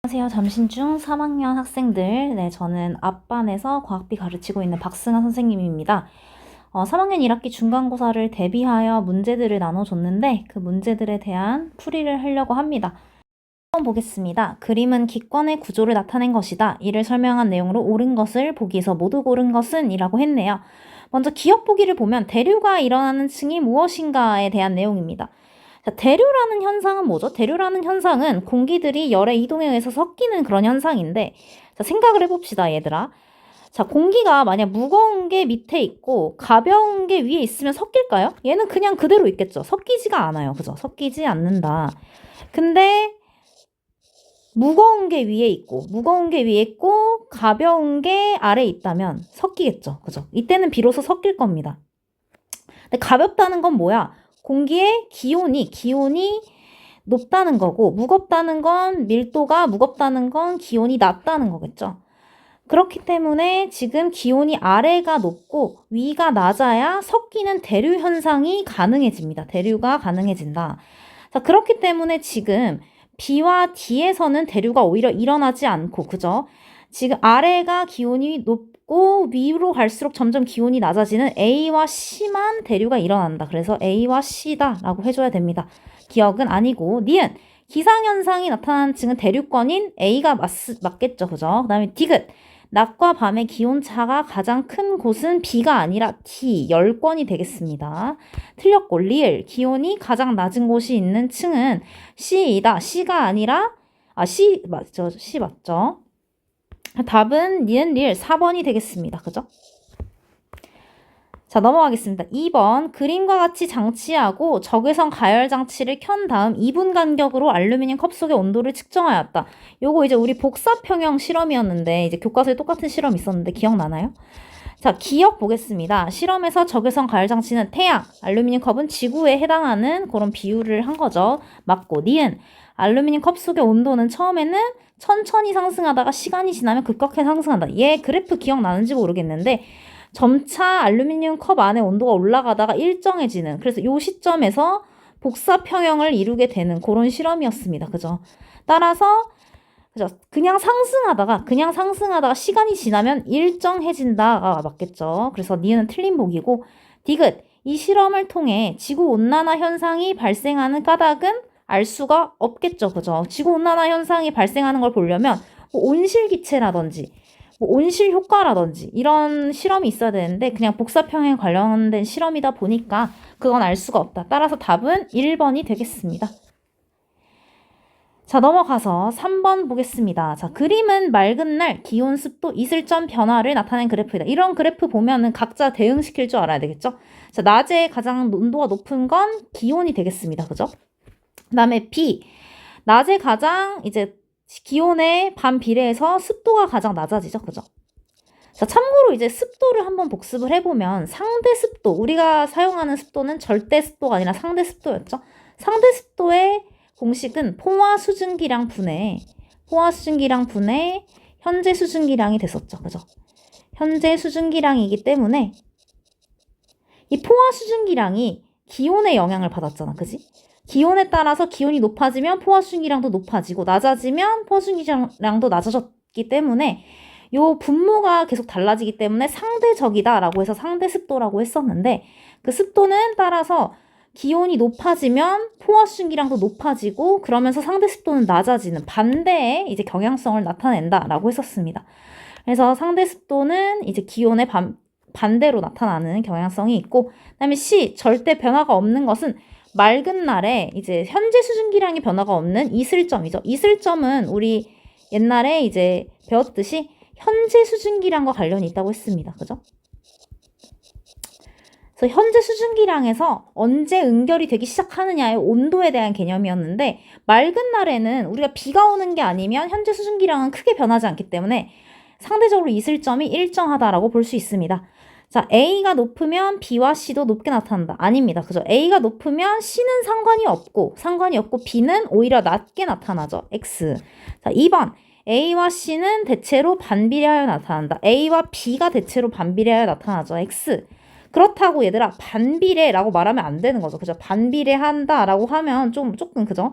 안녕하세요. 점심중 3학년 학생들. 네, 저는 앞반에서 과학비 가르치고 있는 박승아 선생님입니다. 3학년 1학기 중간고사를 대비하여 문제들을 나눠줬는데 그 문제들에 대한 풀이를 하려고 합니다. 한번 보겠습니다. 그림은 기권의 구조를 나타낸 것이다. 이를 설명한 내용으로 옳은 것을 보기에서 모두 고른 것은 이라고 했네요. 먼저 기억 보기를 보면 대류가 일어나는 층이 무엇인가에 대한 내용입니다. 자, 대류라는 현상은 뭐죠? 대류라는 현상은 공기들이 열의 이동에 의해서 섞이는 그런 현상인데, 자, 생각을 해봅시다, 얘들아. 자, 공기가 만약 무거운 게 밑에 있고 가벼운 게 위에 있으면 섞일까요? 얘는 그냥 그대로 있겠죠. 섞이지가 않아요. 그죠? 섞이지 않는다. 근데 무거운 게 위에 있고 가벼운 게 아래에 있다면 섞이겠죠. 그죠? 이때는 비로소 섞일 겁니다. 근데 가볍다는 건 뭐야? 공기의 기온이 높다는 거고, 무겁다는 건 밀도가 무겁다는 건 기온이 낮다는 거겠죠. 그렇기 때문에 지금 기온이 아래가 높고 위가 낮아야 섞이는 대류 현상이 가능해집니다. 대류가 가능해진다. 자, 그렇기 때문에 지금 B와 D에서는 대류가 오히려 일어나지 않고, 그죠? 지금 아래가 기온이 높고 위로 갈수록 점점 기온이 낮아지는 A와 C만 대류가 일어난다. 그래서 A와 C다 라고 해줘야 됩니다. 기억은 아니고, 니은 기상현상이 나타나는 층은 대류권인 A가 맞겠죠. 그죠? 그 다음에 디귿 낮과 밤의 기온차가 가장 큰 곳은 B가 아니라 D, 10권이 되겠습니다. 틀렸고, 리을, 기온이 가장 낮은 곳이 있는 층은 C이다. C가 아니라, C 맞죠? C 맞죠? 답은 니은 리을 4번이 되겠습니다. 그죠? 자, 넘어가겠습니다. 2번, 그림과 같이 장치하고 적외선 가열 장치를 켠 다음 2분 간격으로 알루미늄 컵 속의 온도를 측정하였다. 요거 이제 우리 복사평형 실험이었는데, 이제 교과서에 똑같은 실험이 있었는데 기억나나요? 자, 기억 보겠습니다. 실험에서 적외선 가열 장치는 태양, 알루미늄 컵은 지구에 해당하는 그런 비율을 한 거죠. 맞고, 니은, 알루미늄 컵 속의 온도는 처음에는 천천히 상승하다가 시간이 지나면 급격하게 상승한다. 얘 그래프 기억나는지 모르겠는데, 점차 알루미늄 컵 안에 온도가 올라가다가 일정해지는, 그래서 요 시점에서 복사평형을 이루게 되는 그런 실험이었습니다. 그죠? 따라서 그죠? 그냥 상승하다가 시간이 지나면 일정해진다가 맞겠죠. 그래서 니은 틀린 보기고, 디귿 이 실험을 통해 지구온난화 현상이 발생하는 까닭은 알 수가 없겠죠. 그죠? 지구온난화 현상이 발생하는 걸 보려면 뭐 온실기체라든지 온실 효과라든지 이런 실험이 있어야 되는데 그냥 복사평행 관련된 실험이다 보니까 그건 알 수가 없다. 따라서 답은 1번이 되겠습니다. 자, 넘어가서 3번 보겠습니다. 자, 그림은 맑은 날 기온, 습도, 이슬점 변화를 나타낸 그래프이다. 이런 그래프 보면은 각자 대응시킬 줄 알아야 되겠죠? 자, 낮에 가장 온도가 높은 건 기온이 되겠습니다. 그죠? 그 다음에 B. 낮에 가장 이제 기온의 반비례해서 습도가 가장 낮아지죠. 그죠? 자, 참고로 이제 습도를 한번 복습을 해보면 상대 습도, 우리가 사용하는 습도는 절대 습도가 아니라 상대 습도였죠. 상대 습도의 공식은 포화 수증기량 분해 현재 수증기량이 됐었죠. 그죠? 현재 수증기량이기 때문에 이 포화 수증기량이 기온의 영향을 받았잖아. 그지? 기온에 따라서 기온이 높아지면 포화 수증기량도 높아지고 낮아지면 포화 수증기량도 낮아졌기 때문에 요 분모가 계속 달라지기 때문에 상대적이다라고 해서 상대 습도라고 했었는데 그 습도는 따라서 기온이 높아지면 포화 수증기량도 높아지고 그러면서 상대 습도는 낮아지는 반대의 이제 경향성을 나타낸다라고 했었습니다. 그래서 상대 습도는 이제 기온의 반대로 나타나는 경향성이 있고, 그다음에 C 절대 변화가 없는 것은 맑은 날에 이제 현재 수증기량의 변화가 없는 이슬점이죠. 이슬점은 우리 옛날에 이제 배웠듯이 현재 수증기량과 관련이 있다고 했습니다. 그죠? 그래서 현재 수증기량에서 언제 응결이 되기 시작하느냐의 온도에 대한 개념이었는데 맑은 날에는 우리가 비가 오는 게 아니면 현재 수증기량은 크게 변하지 않기 때문에 상대적으로 이슬점이 일정하다라고 볼 수 있습니다. 자, A가 높으면 B와 C도 높게 나타난다. 아닙니다. 그죠? A가 높으면 C는 상관이 없고 B는 오히려 낮게 나타나죠. X. 자, 2번. A와 C는 대체로 반비례하여 나타난다. A와 B가 대체로 반비례하여 나타나죠. X. 그렇다고 얘들아 반비례라고 말하면 안 되는 거죠. 그죠? 반비례한다라고 하면 조금 그죠?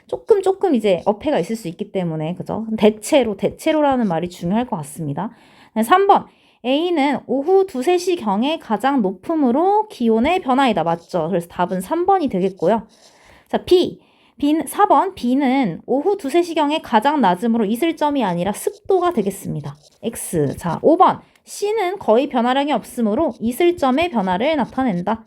조금 이제 어폐가 있을 수 있기 때문에, 그죠? 대체로라는 말이 중요할 것 같습니다. 3번. A는 오후 2, 3시경에 가장 높음으로 기온의 변화이다. 맞죠? 그래서 답은 3번이 되겠고요. 자, B는 4번. B는 오후 2, 3시경에 가장 낮음으로 이슬점이 아니라 습도가 되겠습니다. X. 자, 5번. C는 거의 변화량이 없으므로 이슬점의 변화를 나타낸다.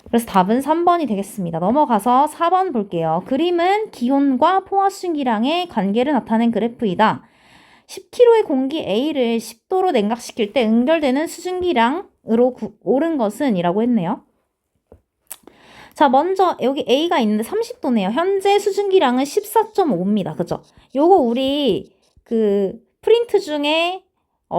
그래서 답은 3번이 되겠습니다. 넘어가서 4번 볼게요. 그림은 기온과 포화수증기량의 관계를 나타낸 그래프이다. 10kg의 공기 A를 10도로 냉각시킬 때 응결되는 수증기량으로 옳은 것은 이라고 했네요. 자, 먼저 여기 A가 있는데 30도네요. 현재 수증기량은 14.5입니다. 그죠? 요거 우리 그 프린트 중에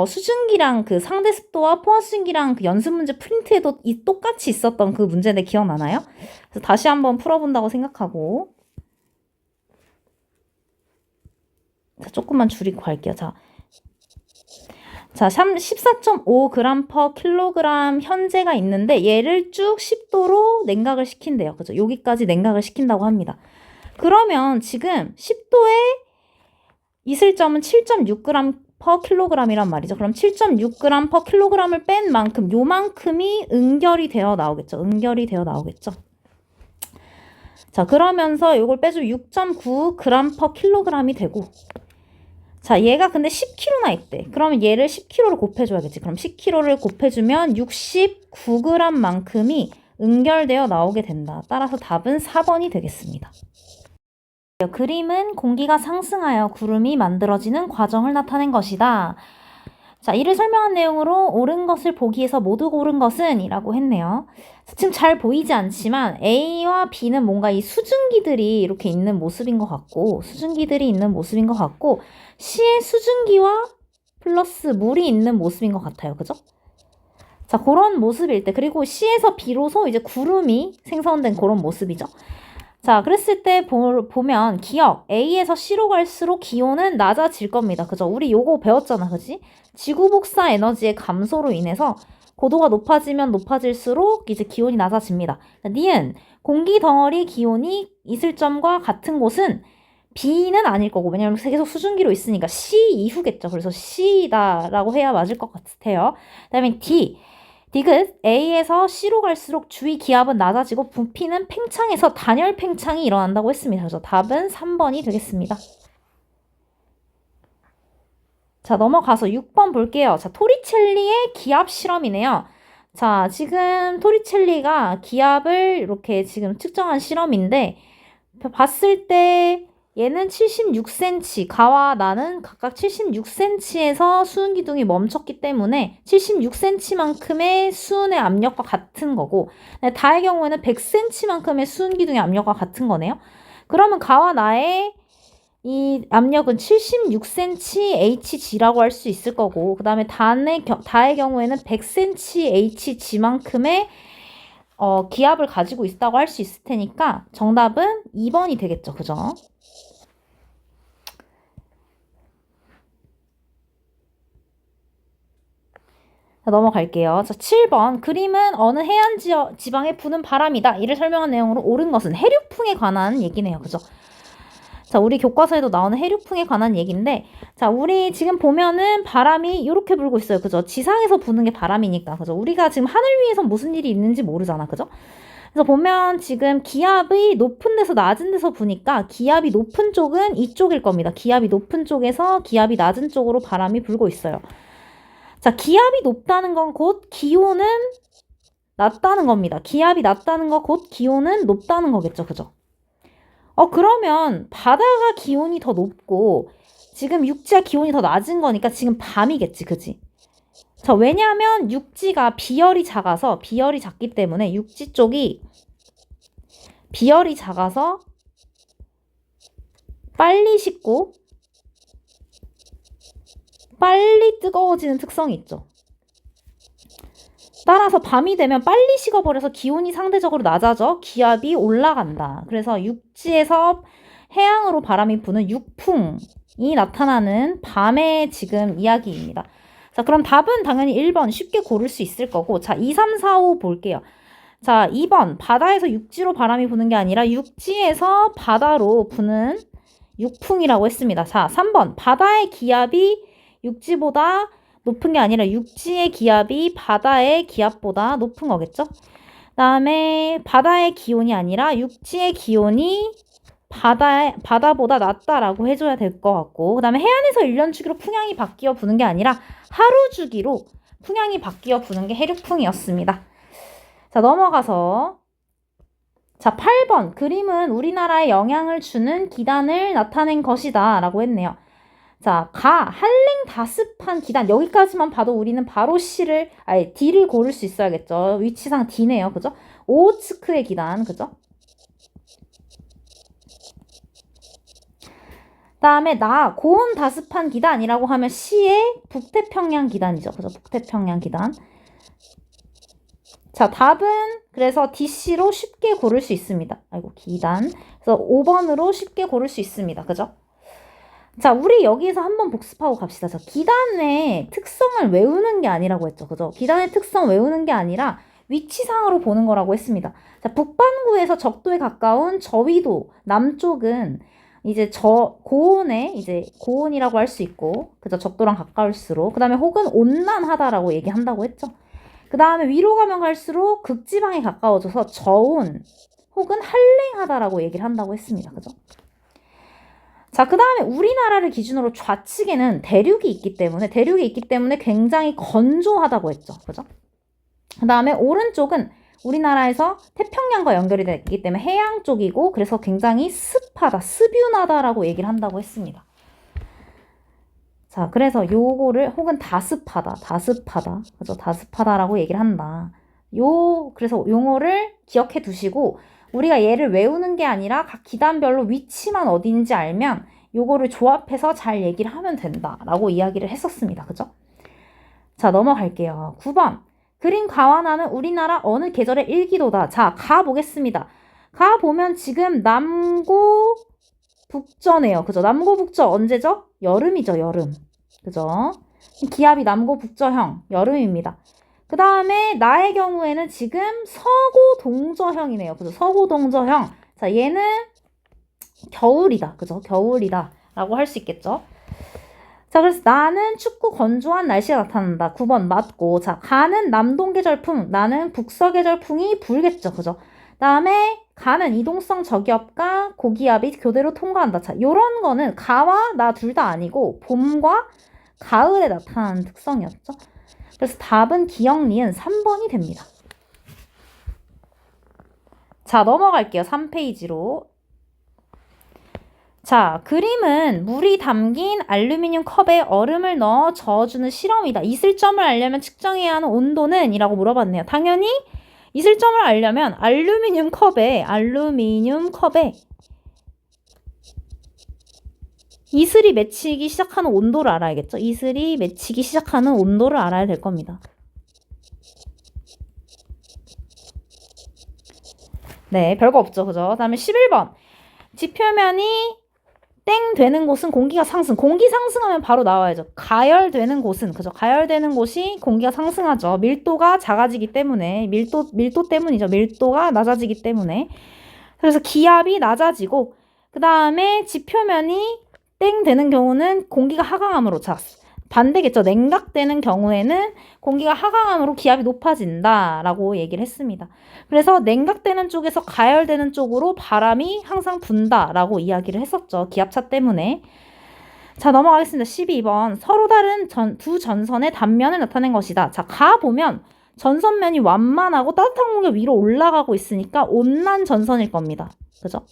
수증기량 그 상대 습도와 포화 수증기량 그 연습 문제 프린트에도 똑같이 있었던 그 문제인데 기억나나요? 그래서 다시 한번 풀어본다고 생각하고. 자, 조금만 줄이고 갈게요. 자, 14.5g/kg 현재가 있는데 얘를 쭉 10도로 냉각을 시킨대요. 그죠? 여기까지 냉각을 시킨다고 합니다. 그러면 지금 10도의 이슬점은 7.6g/kg이란 말이죠. 그럼 7.6g/kg을 뺀 만큼 요만큼이 응결이 되어 나오겠죠. 응결이 되어 나오겠죠. 자, 그러면서 요걸 빼주면 6.9g/kg이 되고, 자, 얘가 근데 10kg나 있대. 그러면 얘를 10kg로 곱해줘야겠지. 그럼 10kg를 곱해주면 69g만큼이 응결되어 나오게 된다. 따라서 답은 4번이 되겠습니다. 그림은 공기가 상승하여 구름이 만들어지는 과정을 나타낸 것이다. 자, 이를 설명한 내용으로 옳은 것을 보기에서 모두 고른 것은 이라고 했네요. 지금 잘 보이지 않지만 A와 B는 뭔가 이 수증기들이 이렇게 있는 모습인 것 같고, C의 수증기와 플러스 물이 있는 모습인 것 같아요. 그죠? 자, 그런 모습일 때, 그리고 C에서 B로서 이제 구름이 생성된 그런 모습이죠. 자, 그랬을 때 보면 기억, A에서 C로 갈수록 기온은 낮아질 겁니다. 그죠? 우리 요거 배웠잖아. 그지? 지구 복사 에너지의 감소로 인해서 고도가 높아지면 높아질수록 이제 기온이 낮아집니다. 니은, 공기 덩어리 기온이 이슬점과 같은 곳은 B는 아닐 거고, 왜냐면 계속 수증기로 있으니까 C 이후겠죠. 그래서 C다라고 해야 맞을 것 같아요. 그 다음에 디귿, A에서 C로 갈수록 주위 기압은 낮아지고 부피는 팽창에서 단열 팽창이 일어난다고 했습니다. 그래서 답은 3번이 되겠습니다. 자, 넘어가서 6번 볼게요. 자, 토리첼리의 기압 실험이네요. 자, 지금 토리첼리가 기압을 이렇게 지금 측정한 실험인데, 봤을 때 얘는 76cm, 가와 나는 각각 76cm에서 수은 기둥이 멈췄기 때문에 76cm만큼의 수은의 압력과 같은 거고, 다의 경우에는 100cm만큼의 수은 기둥의 압력과 같은 거네요. 그러면 가와 나의 이 압력은 76cmHg라고 할 수 있을 거고, 그 다음에 다의 경우에는 100cmHg만큼의 기압을 가지고 있다고 할 수 있을 테니까 정답은 2번이 되겠죠. 그죠? 자, 넘어갈게요. 자, 7번. 그림은 어느 해안 지방에 부는 바람이다. 이를 설명한 내용으로 옳은 것은 해류풍에 관한 얘기네요. 그죠? 자, 우리 교과서에도 나오는 해류풍에 관한 얘기인데, 자, 우리 지금 보면은 바람이 이렇게 불고 있어요. 그죠? 지상에서 부는 게 바람이니까. 그죠? 우리가 지금 하늘 위에서 무슨 일이 있는지 모르잖아. 그죠? 그래서 보면 지금 기압이 높은 데서 낮은 데서 부니까 기압이 높은 쪽은 이쪽일 겁니다. 기압이 높은 쪽에서 기압이 낮은 쪽으로 바람이 불고 있어요. 자, 기압이 높다는 건 곧 기온은 낮다는 겁니다. 기압이 낮다는 건 곧 기온은 높다는 거겠죠. 그죠? 그러면 바다가 기온이 더 높고 지금 육지가 기온이 더 낮은 거니까 지금 밤이겠지. 그지? 자, 왜냐하면 육지가 비열이 작기 때문에 육지 쪽이 비열이 작아서 빨리 식고 빨리 뜨거워지는 특성이 있죠. 따라서 밤이 되면 빨리 식어버려서 기온이 상대적으로 낮아져 기압이 올라간다. 그래서 육지에서 해양으로 바람이 부는 육풍이 나타나는 밤의 지금 이야기입니다. 자, 그럼 답은 당연히 1번 쉽게 고를 수 있을 거고, 자, 2, 3, 4, 5 볼게요. 자, 2번. 바다에서 육지로 바람이 부는 게 아니라 육지에서 바다로 부는 육풍이라고 했습니다. 자, 3번. 바다의 기압이 육지보다 높은 게 아니라 육지의 기압이 바다의 기압보다 높은 거겠죠? 다음에 바다의 기온이 아니라 육지의 기온이 바다보다 낮다라고 해줘야 될 것 같고, 그 다음에 해안에서 1년 주기로 풍향이 바뀌어 부는 게 아니라 하루 주기로 풍향이 바뀌어 부는 게 해륙풍이었습니다. 자, 넘어가서 자, 8번. 그림은 우리나라에 영향을 주는 기단을 나타낸 것이다 라고 했네요. 자, 한랭 다습한 기단. 여기까지만 봐도 우리는 바로 D를 고를 수 있어야겠죠. 위치상 D네요. 그죠? 오호츠크의 기단. 그죠? 다음에 고온 다습한 기단이라고 하면 C의 북태평양 기단이죠. 그죠? 북태평양 기단. 자, 답은 그래서 DC로 쉽게 고를 수 있습니다. 기단. 그래서 5번으로 쉽게 고를 수 있습니다. 그죠? 자, 우리 여기에서 한번 복습하고 갑시다. 자, 기단의 특성을 외우는 게 아니라고 했죠. 그죠? 기단의 특성 외우는 게 아니라 위치상으로 보는 거라고 했습니다. 자, 북반구에서 적도에 가까운 저위도, 남쪽은 이제 고온이라고 할 수 있고, 그죠? 적도랑 가까울수록. 그 다음에 혹은 온난하다라고 얘기한다고 했죠. 그 다음에 위로 가면 갈수록 극지방에 가까워져서 저온 혹은 한랭하다라고 얘기를 한다고 했습니다. 그죠? 자, 그 다음에 우리나라를 기준으로 좌측에는 대륙이 있기 때문에 굉장히 건조하다고 했죠. 그죠? 그 다음에 오른쪽은 우리나라에서 태평양과 연결이 됐기 때문에 해양 쪽이고, 그래서 굉장히 습윤하다라고 얘기를 한다고 했습니다. 자, 그래서 요거를 혹은 다습하다. 그죠? 다습하다라고 얘기를 한다. 그래서 용어를 기억해 두시고, 우리가 얘를 외우는 게 아니라 각 기단별로 위치만 어딘지 알면 요거를 조합해서 잘 얘기를 하면 된다라고 이야기를 했었습니다. 그죠? 자, 넘어갈게요. 9번. 그림 가와나는 우리나라 어느 계절의 일기도다. 자, 가보겠습니다. 가보면 지금 남고 북저네요. 그죠? 남고 북저 언제죠? 여름이죠, 여름. 그죠? 기압이 남고 북저형, 여름입니다. 그 다음에 나의 경우에는 지금 서고 동저형이네요. 그죠? 서고 동저형. 자, 얘는 겨울이다. 그죠? 겨울이다. 라고 할 수 있겠죠? 자, 그래서 나는 춥고 건조한 날씨가 나타난다. 9번 맞고. 자, 가는 남동계절풍, 나는 북서계절풍이 불겠죠. 그죠? 다음에 가는 이동성 저기압과 고기압이 교대로 통과한다. 자, 요런 거는 가와 나 둘 다 아니고 봄과 가을에 나타나는 특성이었죠. 그래서 답은 기역, 니은 3번이 됩니다. 자, 넘어갈게요. 3페이지로. 자, 그림은 물이 담긴 알루미늄 컵에 얼음을 넣어 저어주는 실험이다. 이슬점을 알려면 측정해야 하는 온도는? 이라고 물어봤네요. 당연히 이슬점을 알려면 알루미늄 컵에 이슬이 맺히기 시작하는 온도를 알아야겠죠. 이슬이 맺히기 시작하는 온도를 알아야 될 겁니다. 네, 별거 없죠. 그죠? 그 다음에 11번. 지표면이 땡 되는 곳은 공기가 상승. 공기 상승하면 바로 나와야죠. 가열되는 곳은, 그죠? 가열되는 곳이 공기가 상승하죠. 밀도가 작아지기 때문에, 밀도 때문이죠. 밀도가 낮아지기 때문에. 그래서 기압이 낮아지고, 그 다음에 지표면이 땡 되는 경우는 공기가 하강함으로, 자, 반대겠죠. 냉각되는 경우에는 공기가 하강함으로 기압이 높아진다라고 얘기를 했습니다. 그래서 냉각되는 쪽에서 가열되는 쪽으로 바람이 항상 분다라고 이야기를 했었죠. 기압차 때문에. 자, 넘어가겠습니다. 12번. 서로 다른 두 전선의 단면을 나타낸 것이다. 자, 가보면 전선면이 완만하고 따뜻한 공기가 위로 올라가고 있으니까 온난 전선일 겁니다. 그죠?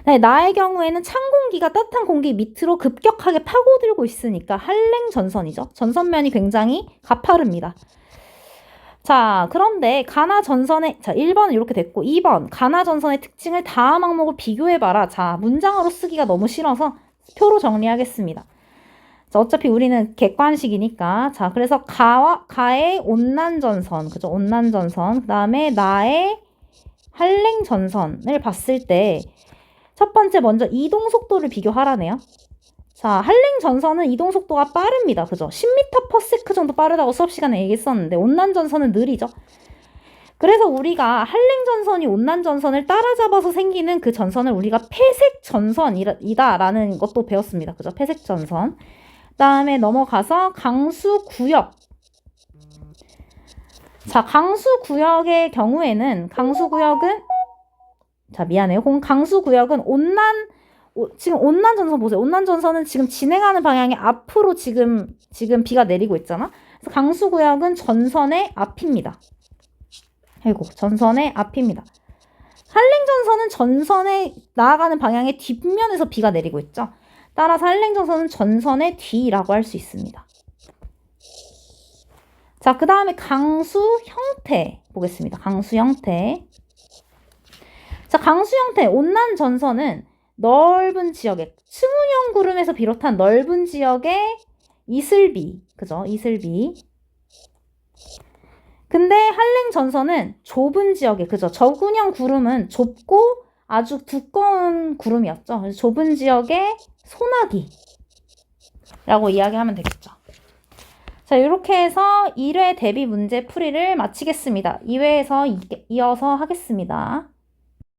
네, 나의 경우에는 찬 공기가 따뜻한 공기 밑으로 급격하게 파고들고 있으니까 한랭 전선이죠. 전선면이 굉장히 가파릅니다. 자, 그런데 가나 전선의, 자, 1번은 이렇게 됐고, 2번 가나 전선의 특징을 다음 항목을 비교해봐라. 자, 문장으로 쓰기가 너무 싫어서 표로 정리하겠습니다. 자, 어차피 우리는 객관식이니까. 자, 그래서 가의 온난 전선, 그죠? 온난 전선. 그 다음에 나의 한랭 전선을 봤을 때, 첫 번째 먼저 이동 속도를 비교하라네요. 자, 한랭 전선은 이동 속도가 빠릅니다. 그죠? 10m/s 정도 빠르다고 수업 시간에 얘기했었는데 온난 전선은 느리죠. 그래서 우리가 한랭전선이 온난전선을 따라잡아서 생기는 그 전선을 우리가 폐색전선이다라는 것도 배웠습니다. 그죠? 폐색전선. 그다음에 넘어가서 강수구역. 자, 강수구역의 경우에는 강수구역은 지금 온난전선 보세요. 온난전선은 지금 진행하는 방향의 앞으로 지금 비가 내리고 있잖아. 그래서 강수구역은 전선의 앞입니다. 전선의 앞입니다. 한랭전선은 전선에 나아가는 방향의 뒷면에서 비가 내리고 있죠. 따라서 한랭전선은 전선의 뒤라고 할 수 있습니다. 자, 그 다음에 강수 형태 보겠습니다. 강수 형태. 자, 강수 형태 온난전선은 넓은 지역에 스문형 구름에서 비롯한 넓은 지역의 이슬비, 그죠? 이슬비. 근데 한랭전선은 좁은 지역에, 그죠? 저군형 구름은 좁고 아주 두꺼운 구름이었죠. 그래서 좁은 지역의 소나기라고 이야기하면 되겠죠. 자, 이렇게 해서 1회 대비 문제 풀이를 마치겠습니다. 2회에서 이어서 하겠습니다.